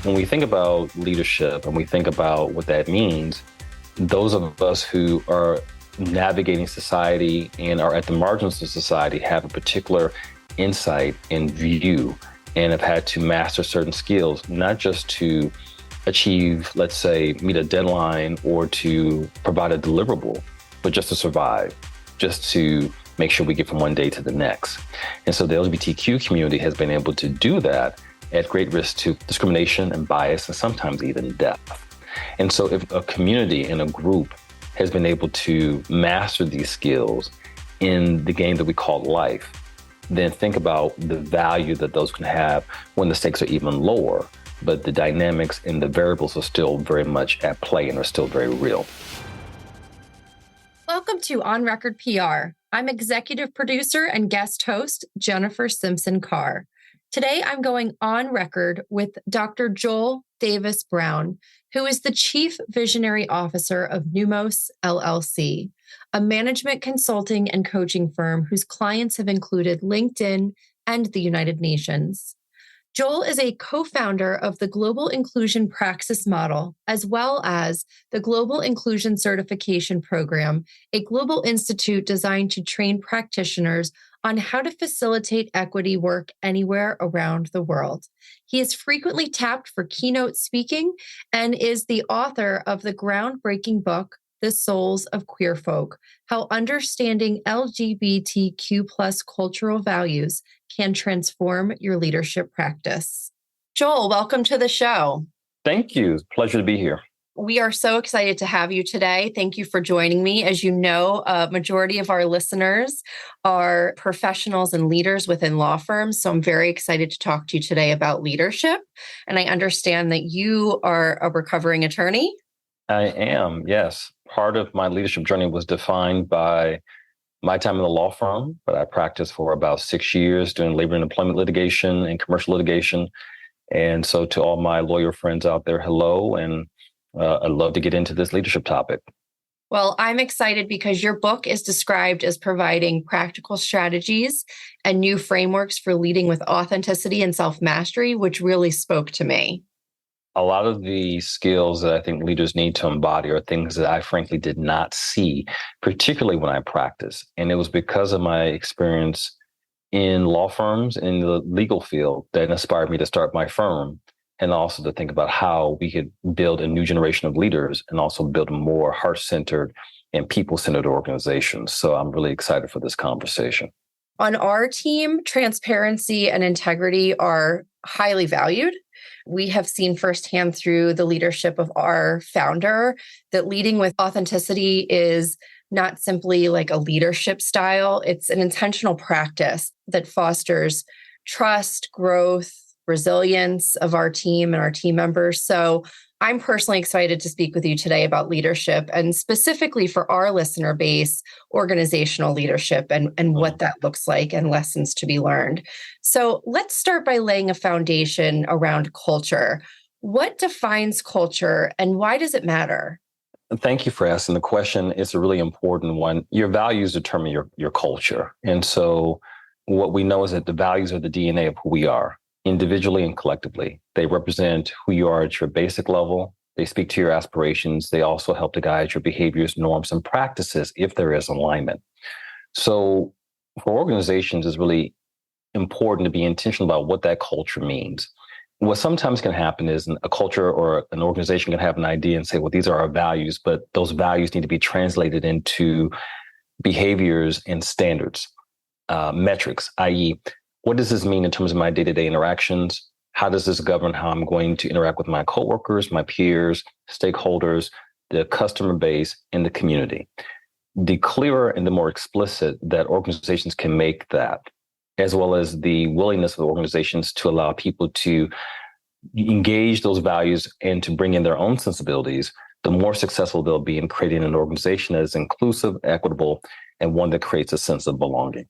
When we think about leadership and we think about what that means, those of us who are navigating society and are at the margins of society have a particular insight and view and have had to master certain skills, not just to achieve, let's say, meet a deadline or to provide a deliverable, but just to survive, just to make sure we get from one day to the next. And so the LGBTQ community has been able to do that at great risk to discrimination and bias and sometimes even death. And so if a community and a group has been able to master these skills in the game that we call life, then think about the value that those can have when the stakes are even lower, but the dynamics and the variables are still very much at play and are still very real. Welcome to On Record PR. I'm executive producer and guest host, Jennifer Simpson Carr. Today, I'm going on record with Dr. Joel Davis Brown, who is the Chief Visionary Officer of Pneumos, LLC, a management consulting and coaching firm whose clients have included LinkedIn and the United Nations. Joel is a co-founder of the Global Inclusion Praxis Model, as well as the Global Inclusion Certification Program, a global institute designed to train practitioners on how to facilitate equity work anywhere around the world. He is frequently tapped for keynote speaking and is the author of the groundbreaking book, The Souls of Queer Folk: How Understanding LGBTQ+ Cultural Values Can Transform Your Leadership Practice. Joel, welcome to the show. Thank you. It's a pleasure to be here. We are so excited to have you today. Thank you for joining me. As you know, a majority of our listeners are professionals and leaders within law firms. So I'm very excited to talk to you today about leadership. And I understand that you are a recovering attorney. I am, yes. Part of my leadership journey was defined by my time in the law firm, but I practiced for about 6 years doing labor and employment litigation and commercial litigation. And so to all my lawyer friends out there, hello, and I'd love to get into this leadership topic. Well, I'm excited because your book is described as providing practical strategies and new frameworks for leading with authenticity and self-mastery, which really spoke to me. A lot of the skills that I think leaders need to embody are things that I frankly did not see, particularly when I practiced. And it was because of my experience in law firms in the legal field that inspired me to start my firm, and also to think about how we could build a new generation of leaders and also build a more heart-centered and people-centered organization. So I'm really excited for this conversation. On our team, transparency and integrity are highly valued. We have seen firsthand through the leadership of our founder that leading with authenticity is not simply like a leadership style. It's an intentional practice that fosters trust, growth, resilience of our team and our team members. So I'm personally excited to speak with you today about leadership and specifically for our listener base, organizational leadership and what that looks like and lessons to be learned. So let's start by laying a foundation around culture. What defines culture and why does it matter? Thank you for asking the question. It's a really important one. Your values determine your culture. And so what we know is that the values are the DNA of who we are, individually and collectively. They represent who you are at your basic level. They speak to your aspirations. They also help to guide your behaviors, norms, and practices if there is alignment. So for organizations, it's really important to be intentional about what that culture means. What sometimes can happen is a culture or an organization can have an idea and say, well, these are our values, but those values need to be translated into behaviors and standards, metrics, i.e., what does this mean in terms of my day-to-day interactions? How does this govern how I'm going to interact with my coworkers, my peers, stakeholders, the customer base, and the community? The clearer and the more explicit that organizations can make that, as well as the willingness of organizations to allow people to engage those values and to bring in their own sensibilities, the more successful they'll be in creating an organization that is inclusive, equitable, and one that creates a sense of belonging.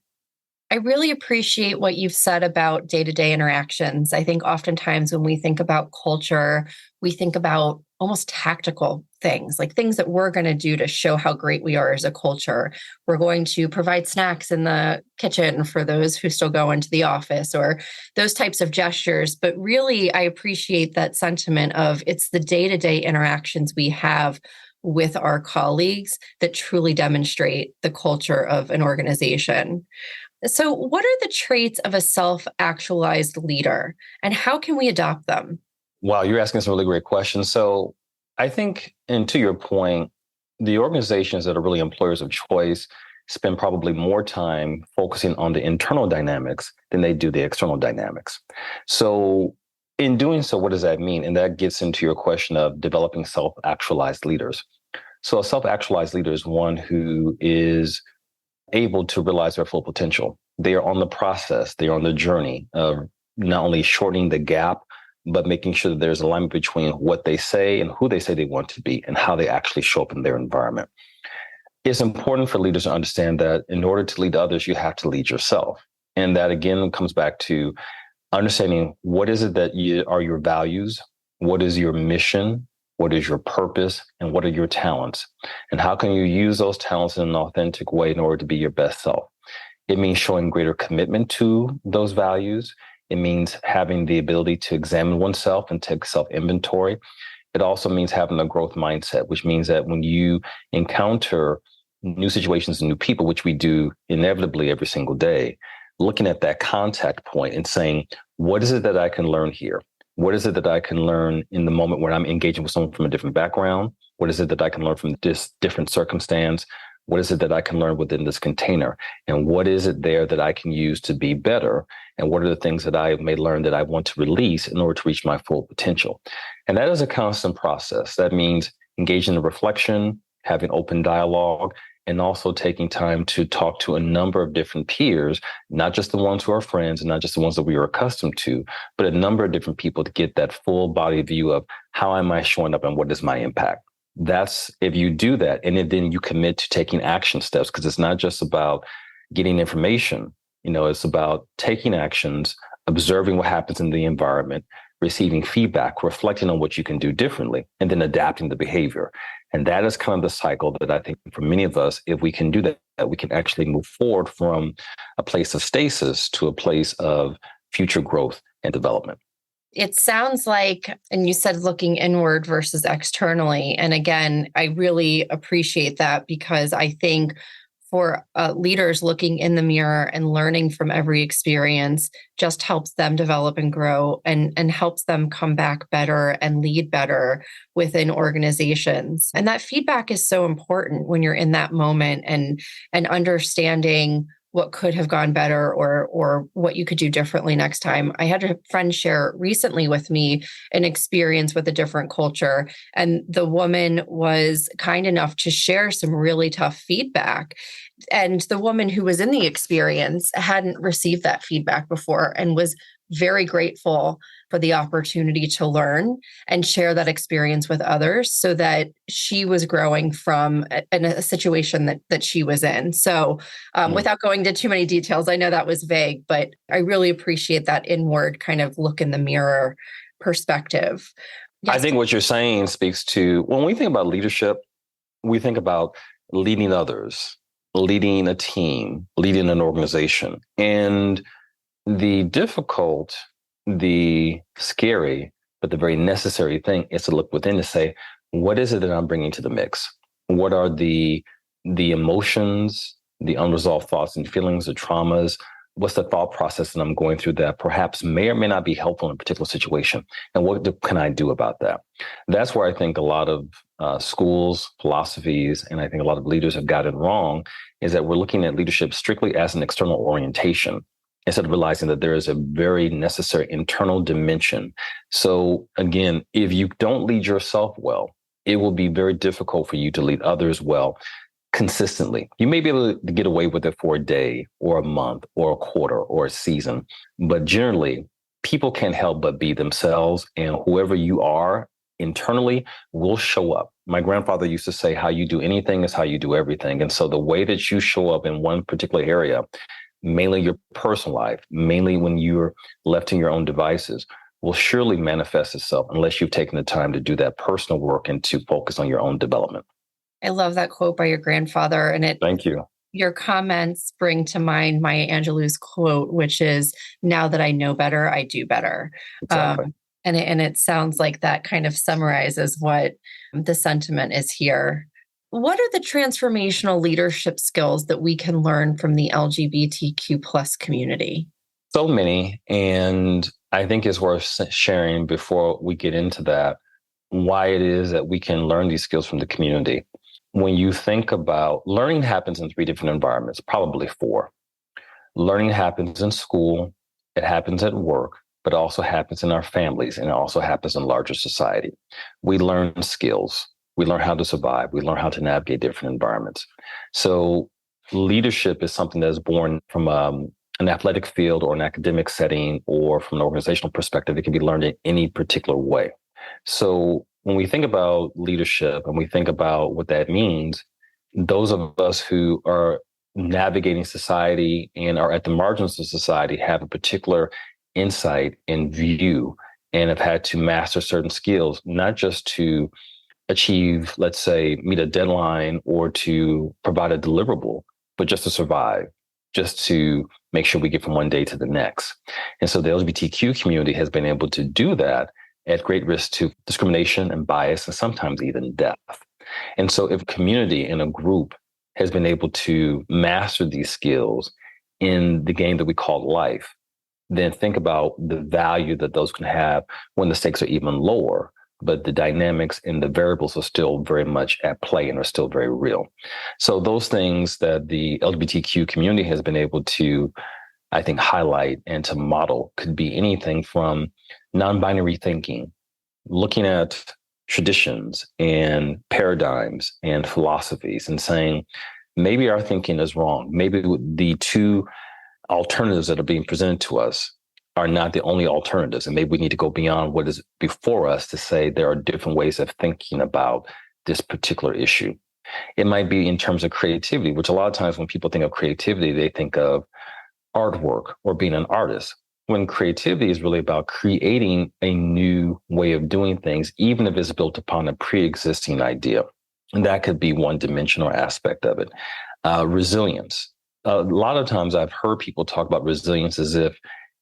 I really appreciate what you've said about day-to-day interactions. I think oftentimes when we think about culture, we think about almost tactical things, like things that we're going to do to show how great we are as a culture. We're going to provide snacks in the kitchen for those who still go into the office, or those types of gestures. But really, I appreciate that sentiment of it's the day-to-day interactions we have with our colleagues that truly demonstrate the culture of an organization. So, what are the traits of a self-actualized leader, and how can we adopt them? Wow, you're asking some really great questions. So I think, and to your point, the organizations that are really employers of choice spend probably more time focusing on the internal dynamics than they do the external dynamics. So in doing so, what does that mean? And that gets into your question of developing self-actualized leaders. So a self-actualized leader is one who is able to realize their full potential. They are on the process, they are on the journey of not only shortening the gap, but making sure that there's alignment between what they say and who they say they want to be and how they actually show up in their environment. It's important for leaders to understand that in order to lead others, you have to lead yourself. And that again comes back to understanding what is it that are your values, what is your mission, what is your purpose, and what are your talents, and how can you use those talents in an authentic way in order to be your best self. It means showing greater commitment to those values. It means having the ability to examine oneself and take self-inventory. It also means having a growth mindset, which means that when you encounter new situations and new people, which we do inevitably every single day, looking at that contact point and saying, what is it that I can learn here? What is it that I can learn in the moment when I'm engaging with someone from a different background? What is it that I can learn from this different circumstance? What is it that I can learn within this container? And what is it there that I can use to be better? And what are the things that I may learn that I want to release in order to reach my full potential? And that is a constant process. That means engaging in reflection, having open dialogue, and also taking time to talk to a number of different peers, not just the ones who are friends and not just the ones that we are accustomed to, but a number of different people to get that full body view of how am I showing up and what is my impact. That's if you do that, and then you commit to taking action steps, because it's not just about getting information. It's about taking actions, observing what happens in the environment, receiving feedback, reflecting on what you can do differently, and then adapting the behavior. And that is kind of the cycle that I think for many of us, if we can do that, we can actually move forward from a place of stasis to a place of future growth and development. It sounds like, and you said looking inward versus externally. And again, I really appreciate that, because I think for leaders, looking in the mirror and learning from every experience just helps them develop and grow, and helps them come back better and lead better within organizations. And that feedback is so important when you're in that moment, and understanding what could have gone better, or what you could do differently next time. I had a friend share recently with me an experience with a different culture, and the woman was kind enough to share some really tough feedback. And the woman who was in the experience hadn't received that feedback before, and was very grateful for the opportunity to learn and share that experience with others, so that she was growing from a situation that she was in. So without going into too many details, I know that was vague, but I really appreciate that inward kind of look in the mirror perspective. Yes. I think what you're saying speaks to, when we think about leadership, we think about leading others, leading a team, leading an organization. And the difficult, the scary, but the very necessary thing is to look within to say, what is it that I'm bringing to the mix? What are the emotions, the unresolved thoughts and feelings, the traumas? What's the thought process that I'm going through that perhaps may or may not be helpful in a particular situation? And what can I do about that? That's where I think a lot of schools, philosophies, and I think a lot of leaders have gotten wrong, is that we're looking at leadership strictly as an external orientation, instead of realizing that there is a very necessary internal dimension. So again, if you don't lead yourself well, it will be very difficult for you to lead others well consistently. You may be able to get away with it for a day or a month or a quarter or a season, but generally people can't help but be themselves, and whoever you are internally will show up. My grandfather used to say, how you do anything is how you do everything. And so the way that you show up in one particular area, mainly your personal life, mainly when you're left in your own devices, will surely manifest itself unless you've taken the time to do that personal work and to focus on your own development. I love that quote by your grandfather. And Thank you. your comments bring to mind Maya Angelou's quote, which is, "Now that I know better, I do better." Exactly. And it sounds like that kind of summarizes what the sentiment is here. What are the transformational leadership skills that we can learn from the LGBTQ plus community? So many. And I think it's worth sharing before we get into that, why it is that we can learn these skills from the community. When you think about learning happens in three different environments, probably four. Learning happens in school, it happens at work, but it also happens in our families, and it also happens in larger society. We learn skills, we learn how to survive, we learn how to navigate different environments. So leadership is something that is born from an athletic field or an academic setting, or from an organizational perspective. It can be learned in any particular way. So when we think about leadership and we think about what that means, those of us who are navigating society and are at the margins of society have a particular insight and view, and have had to master certain skills, not just to achieve, let's say, meet a deadline or to provide a deliverable, but just to survive, just to make sure we get from one day to the next. And so the LGBTQ community has been able to do that at great risk to discrimination and bias, and sometimes even death. And so if a community and a group has been able to master these skills in the game that we call life, then think about the value that those can have when the stakes are even lower, but the dynamics and the variables are still very much at play and are still very real. So those things that the LGBTQ community has been able to, I think, highlight and to model could be anything from non-binary thinking, looking at traditions and paradigms and philosophies and saying, maybe our thinking is wrong. Maybe the two alternatives that are being presented to us are not the only alternatives. And maybe we need to go beyond what is before us to say there are different ways of thinking about this particular issue. It might be in terms of creativity, which a lot of times when people think of creativity, they think of artwork or being an artist, when creativity is really about creating a new way of doing things, even if it's built upon a pre-existing idea. And that could be one dimension or aspect of it. Resilience. A lot of times I've heard people talk about resilience as if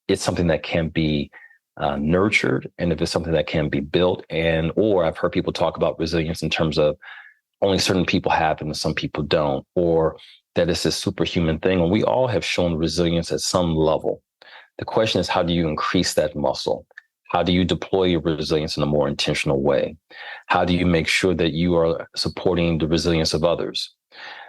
it's something that can be nurtured, and if it's something that can be built, or I've heard people talk about resilience in terms of only certain people have it and some people don't, or that it's a superhuman thing. And we all have shown resilience at some level. The question is, how do you increase that muscle? How do you deploy your resilience in a more intentional way? How do you make sure that you are supporting the resilience of others?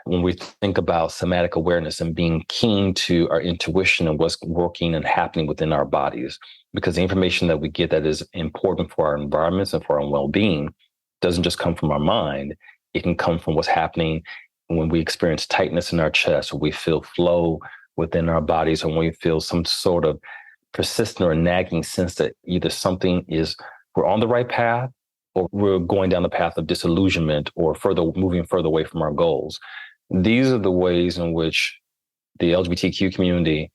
When we think about somatic awareness and being keen to our intuition and what's working and happening within our bodies, because the information that we get that is important for our environments and for our well-being doesn't just come from our mind. It can come from what's happening when we experience tightness in our chest, or we feel flow within our bodies, or when we feel some sort of persistent or nagging sense that either we're on the right path, or we're going down the path of disillusionment, or moving further away from our goals. These are the ways in which the LGBTQ community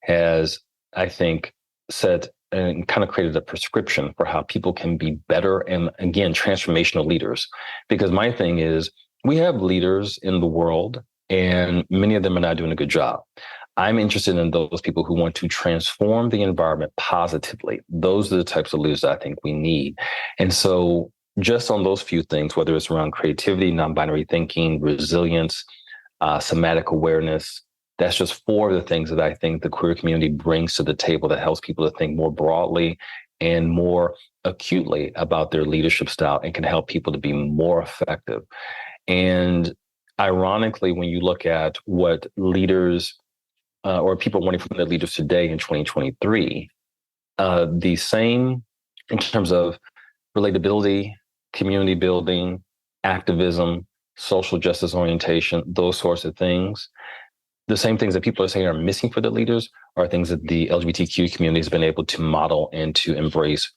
has, I think, set and kind of created a prescription for how people can be better and, again, transformational leaders. Because my thing is, we have leaders in the world, and many of them are not doing a good job. I'm interested in those people who want to transform the environment positively. Those are the types of leaders that I think we need. And so just on those few things, whether it's around creativity, non-binary thinking, resilience, somatic awareness, that's just four of the things that I think the queer community brings to the table that helps people to think more broadly and more acutely about their leadership style, and can help people to be more effective. And ironically, when you look at what leaders or people wanting from their leaders today in 2023, the same in terms of relatability, community building, activism, social justice orientation, those sorts of things. The same things that people are saying are missing for the leaders are things that the LGBTQ community has been able to model and to embrace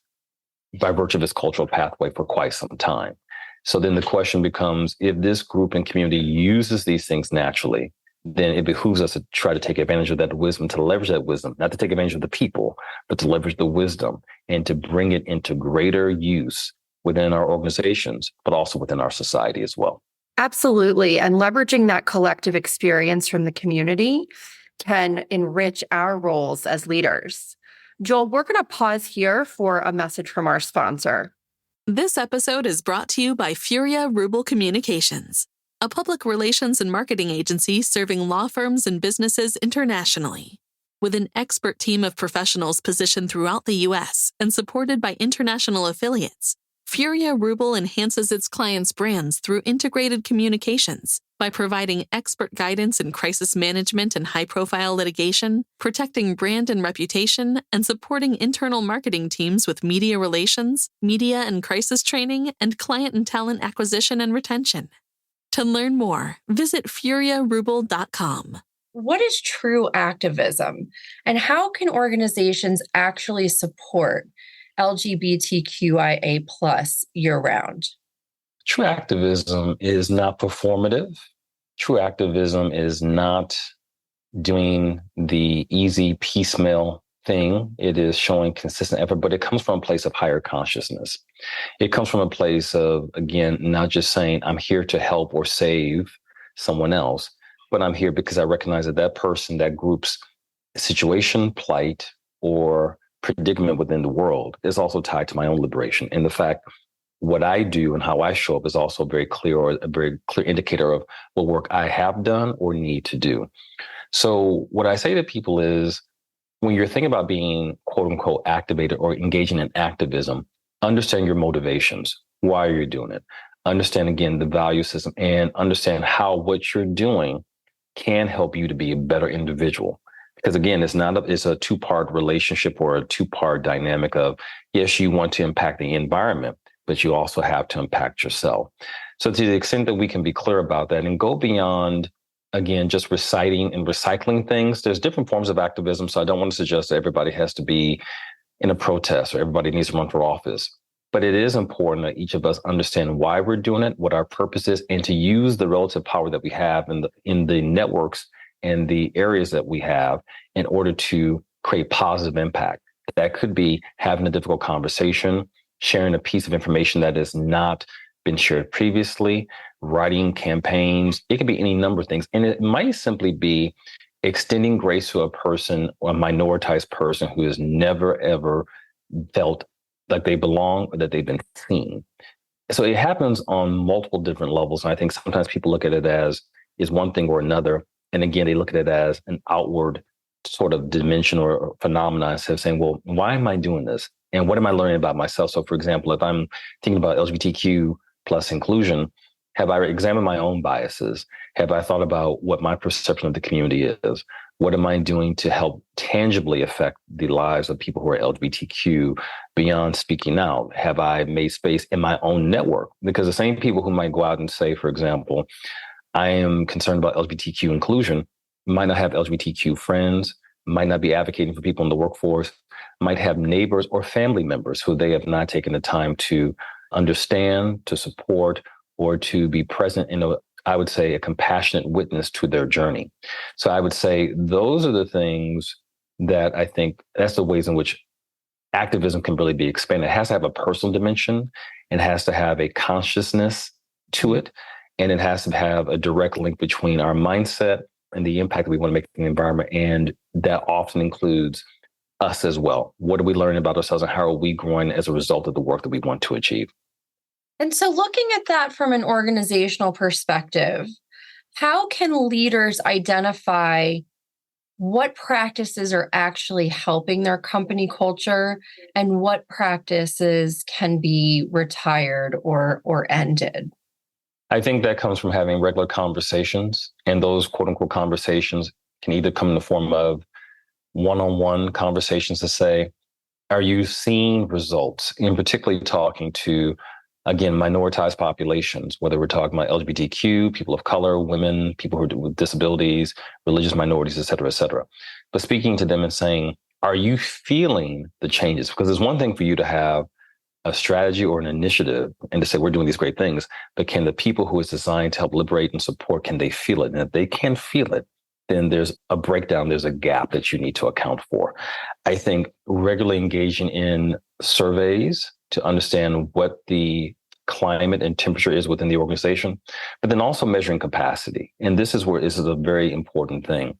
by virtue of its cultural pathway for quite some time. So then the question becomes, if this group and community uses these things naturally, then it behooves us to try to take advantage of that wisdom, to leverage that wisdom, not to take advantage of the people, but to leverage the wisdom and to bring it into greater use within our organizations, but also within our society as well. Absolutely. And leveraging that collective experience from the community can enrich our roles as leaders. Joel, we're going to pause here for a message from our sponsor. This episode is brought to you by Furia Rubel Communications, a public relations and marketing agency serving law firms and businesses internationally. With an expert team of professionals positioned throughout the U.S. and supported by international affiliates, Furia Rubel enhances its clients' brands through integrated communications by providing expert guidance in crisis management and high-profile litigation, protecting brand and reputation, and supporting internal marketing teams with media relations, media and crisis training, and client and talent acquisition and retention. To learn more, visit furiarubel.com. What is true activism, and how can organizations actually support LGBTQIA+ year-round? True activism is not performative. True activism is not doing the easy piecemeal thing. It is showing consistent effort, but it comes from a place of higher consciousness. It comes from a place of, again, not just saying, I'm here to help or save someone else, but I'm here because I recognize that that person, that group's situation, plight, or predicament within the world is also tied to my own liberation. And the fact what I do and how I show up is also very clear, or a very clear indicator of what work I have done or need to do. So what I say to people is, when you're thinking about being quote unquote activated or engaging in activism, understand your motivations. Why are you doing it? Understand, again, the value system, and understand how what you're doing can help you to be a better individual. Because again, it's a two-part relationship or a two-part dynamic of, yes, you want to impact the environment, but you also have to impact yourself. So to the extent that we can be clear about that and go beyond, again, just reciting and recycling things, there's different forms of activism. So I don't want to suggest that everybody has to be in a protest or everybody needs to run for office. But it is important that each of us understand why we're doing it, what our purpose is, and to use the relative power that we have in the networks and the areas that we have in order to create positive impact. That could be having a difficult conversation, sharing a piece of information that has not been shared previously, writing campaigns. It could be any number of things. And it might simply be extending grace to a person or a minoritized person who has never, ever felt like they belong or that they've been seen. So it happens on multiple different levels. And I think sometimes people look at it as is one thing or another. And again, they look at it as an outward sort of dimension or phenomenon, instead of saying, well, why am I doing this? And what am I learning about myself? So for example, if I'm thinking about LGBTQ plus inclusion, have I examined my own biases? Have I thought about what my perception of the community is? What am I doing to help tangibly affect the lives of people who are LGBTQ beyond speaking out? Have I made space in my own network? Because the same people who might go out and say, for example, I am concerned about LGBTQ inclusion, might not have LGBTQ friends, might not be advocating for people in the workforce, might have neighbors or family members who they have not taken the time to understand, to support, or to be present in I would say, a compassionate witness to their journey. So I would say those are the things that I think that's the ways in which activism can really be expanded. It has to have a personal dimension. It has to have a consciousness to it. And it has to have a direct link between our mindset and the impact that we want to make in the environment. And that often includes us as well. What are we learning about ourselves and how are we growing as a result of the work that we want to achieve? And so looking at that from an organizational perspective, how can leaders identify what practices are actually helping their company culture and what practices can be retired or ended? I think that comes from having regular conversations, and those quote unquote conversations can either come in the form of one-on-one conversations to say, are you seeing results? In particularly talking to, again, minoritized populations, whether we're talking about LGBTQ, people of color, women, people who are with disabilities, religious minorities, et cetera, but speaking to them and saying, are you feeling the changes? Because it's one thing for you to have a strategy or an initiative and to say, we're doing these great things, but can the people who it's designed to help liberate and support, can they feel it? And if they can feel it, then there's a breakdown, there's a gap that you need to account for. I think regularly engaging in surveys to understand what the climate and temperature is within the organization, but then also measuring capacity. And this is a very important thing.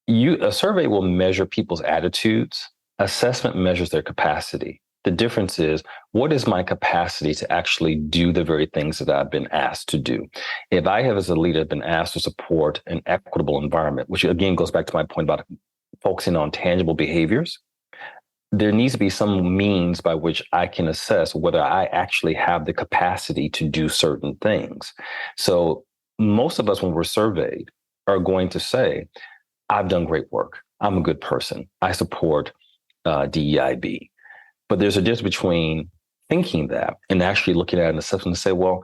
A survey will measure people's attitudes. Assessment measures their capacity. The difference is, what is my capacity to actually do the very things that I've been asked to do? If I have, as a leader, been asked to support an equitable environment, which again goes back to my point about focusing on tangible behaviors, there needs to be some means by which I can assess whether I actually have the capacity to do certain things. So most of us, when we're surveyed, are going to say, I've done great work. I'm a good person. I support DEIB. But there's a difference between thinking that and actually looking at an assessment and say, well,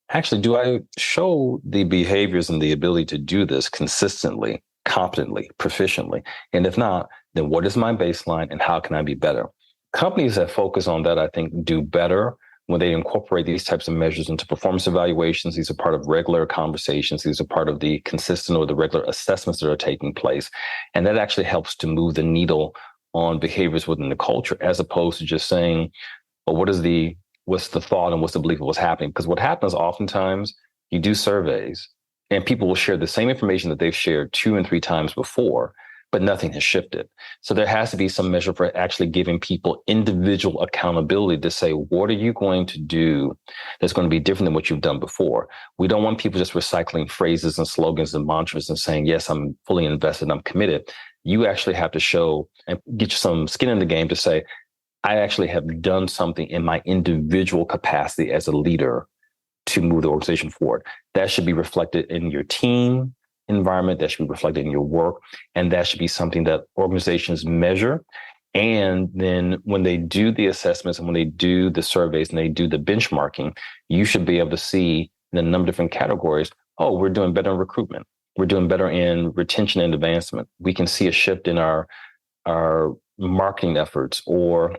actually, do I show the behaviors and the ability to do this consistently, competently, proficiently? And if not, then what is my baseline and how can I be better? Companies that focus on that, I think, do better when they incorporate these types of measures into performance evaluations. These are part of regular conversations. These are part of the consistent or the regular assessments that are taking place. And that actually helps to move the needle on behaviors within the culture, as opposed to just saying, well, what's the thought and what's the belief of what's happening? Because what happens oftentimes, you do surveys and people will share the same information that they've shared 2 and 3 times before, but nothing has shifted. So there has to be some measure for actually giving people individual accountability to say, what are you going to do that's going to be different than what you've done before? We don't want people just recycling phrases and slogans and mantras and saying, yes, I'm fully invested, I'm committed. You actually have to show and get you some skin in the game to say, I actually have done something in my individual capacity as a leader to move the organization forward. That should be reflected in your team environment. That should be reflected in your work. And that should be something that organizations measure. And then when they do the assessments and when they do the surveys and they do the benchmarking, you should be able to see in a number of different categories, oh, we're doing better in recruitment. We're doing better in retention and advancement. We can see a shift in our marketing efforts or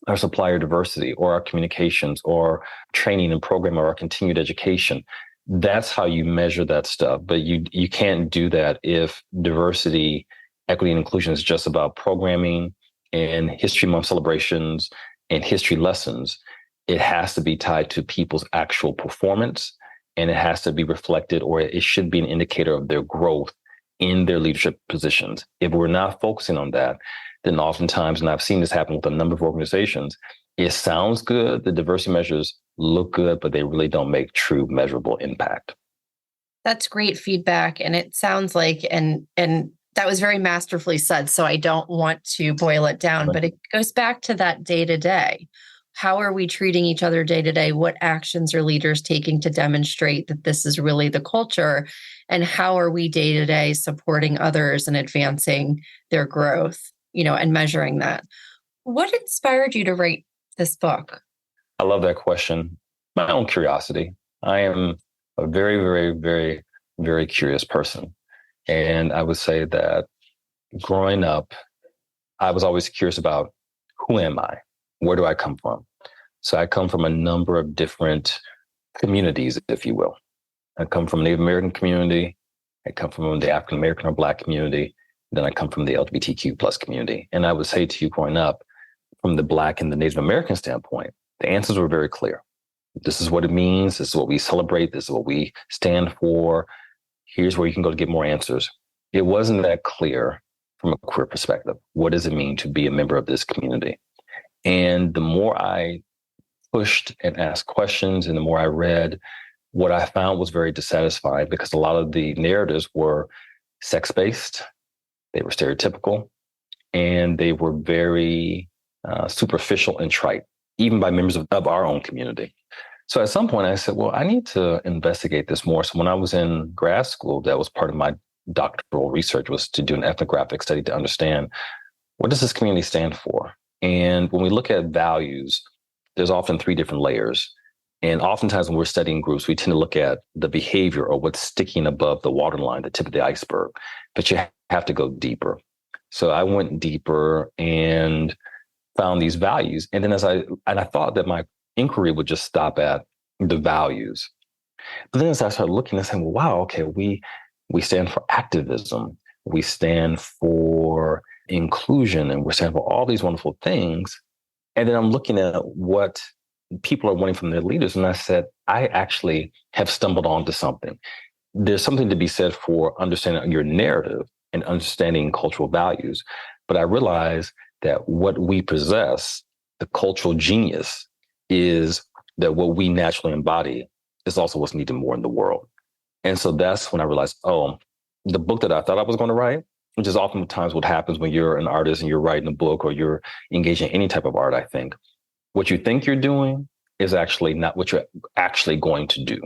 our supplier diversity or our communications or training and program or our continued education. That's how you measure that stuff. But you can't do that if diversity, equity, and inclusion is just about programming and History Month celebrations and history lessons. It has to be tied to people's actual performance. And it has to be reflected, or it should be an indicator of their growth in their leadership positions. If we're not focusing on that, then oftentimes, and I've seen this happen with a number of organizations, it sounds good, the diversity measures look good, but they really don't make true measurable impact. That's great feedback. And it sounds like, and that was very masterfully said, so I don't want to boil it down, but it goes back to that day to day. How are we treating each other day to day? What actions are leaders taking to demonstrate that this is really the culture? And how are we day to day supporting others and advancing their growth, and measuring that? What inspired you to write this book? I love that question. My own curiosity. I am a very, very, very, very curious person. And I would say that growing up, I was always curious about who am I? Where do I come from? So I come from a number of different communities, if you will. I come from a Native American community. I come from the African American or Black community. Then I come from the LGBTQ plus community. And I would say to you, growing up, from the Black and the Native American standpoint, the answers were very clear. This is what it means. This is what we celebrate. This is what we stand for. Here's where you can go to get more answers. It wasn't that clear from a queer perspective. What does it mean to be a member of this community? And the more I pushed and asked questions and the more I read, what I found was very dissatisfying because a lot of the narratives were sex-based, they were stereotypical, and they were very superficial and trite, even by members of our own community. So at some point I said, well, I need to investigate this more. So when I was in grad school, that was part of my doctoral research, was to do an ethnographic study to understand, what does this community stand for? And when we look at values, there's often 3 different layers. And oftentimes when we're studying groups, we tend to look at the behavior or what's sticking above the waterline, the tip of the iceberg, but you have to go deeper. So I went deeper and found these values. And then I thought that my inquiry would just stop at the values. But then as I started looking and saying, well, wow, okay, we We stand for activism. We stand for inclusion, and we stand for all these wonderful things. And then I'm looking at what people are wanting from their leaders. And I said, I actually have stumbled onto something. There's something to be said for understanding your narrative and understanding cultural values. But I realized that what we possess, the cultural genius, is that what we naturally embody is also what's needed more in the world. And so that's when I realized, oh, the book that I thought I was going to write, which is oftentimes what happens when you're an artist and you're writing a book or you're engaged in any type of art, I think. What you think you're doing is actually not what you're actually going to do.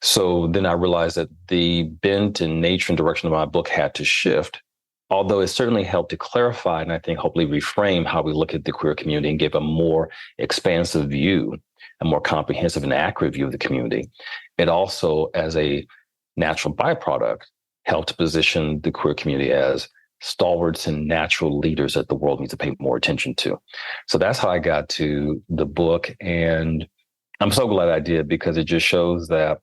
So then I realized that the bent and nature and direction of my book had to shift, although it certainly helped to clarify and I think hopefully reframe how we look at the queer community and give a more expansive view, a more comprehensive and accurate view of the community. It also, as a natural byproduct, helped to position the queer community as stalwarts and natural leaders that the world needs to pay more attention to. So that's how I got to the book. And I'm so glad I did, because it just shows that,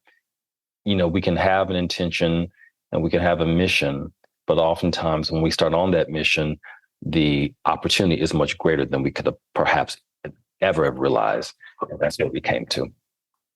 we can have an intention and we can have a mission, but oftentimes when we start on that mission, the opportunity is much greater than we could have perhaps ever have realized. And that's what we came to.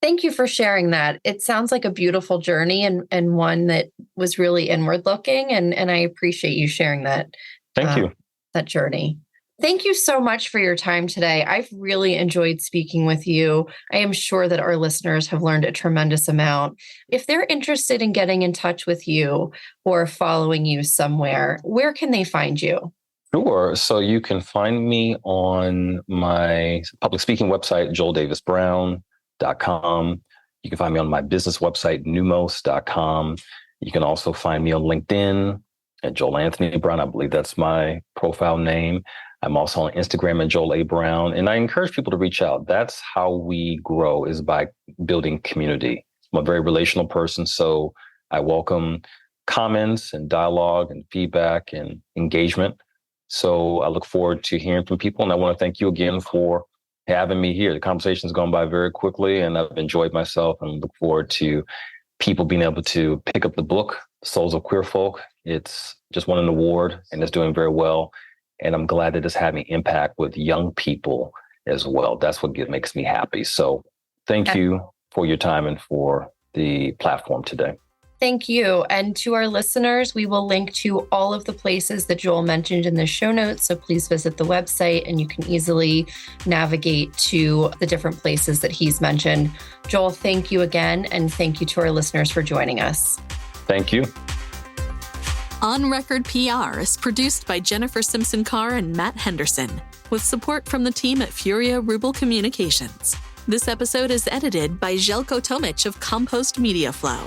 Thank you for sharing that. It sounds like a beautiful journey and one that was really inward looking. And I appreciate you sharing that. Thank you. That journey. Thank you so much for your time today. I've really enjoyed speaking with you. I am sure that our listeners have learned a tremendous amount. If they're interested in getting in touch with you or following you somewhere, where can they find you? Sure. So you can find me on my public speaking website, joeldavisbrown.com. You can find me on my business website, Pneumos.com. You can also find me on LinkedIn at Joel Anthony Brown. I believe that's my profile name. I'm also on Instagram at Joel A. Brown. And I encourage people to reach out. That's how we grow, is by building community. I'm a very relational person, so I welcome comments and dialogue and feedback and engagement. So I look forward to hearing from people. And I want to thank you again for having me here. The conversation's gone by very quickly and I've enjoyed myself, and look forward to people being able to pick up the book, Souls of Queer Folk. It's just won an award and it's doing very well. And I'm glad that it's having impact with young people as well. That's what makes me happy. So thank you for your time and for the platform today. Thank you. And to our listeners, we will link to all of the places that Joel mentioned in the show notes. So please visit the website and you can easily navigate to the different places that he's mentioned. Joel, thank you again. And thank you to our listeners for joining us. Thank you. On Record PR is produced by Jennifer Simpson Carr and Matt Henderson, with support from the team at Furia Ruble Communications. This episode is edited by Željko Tomic of Compost Media Flow.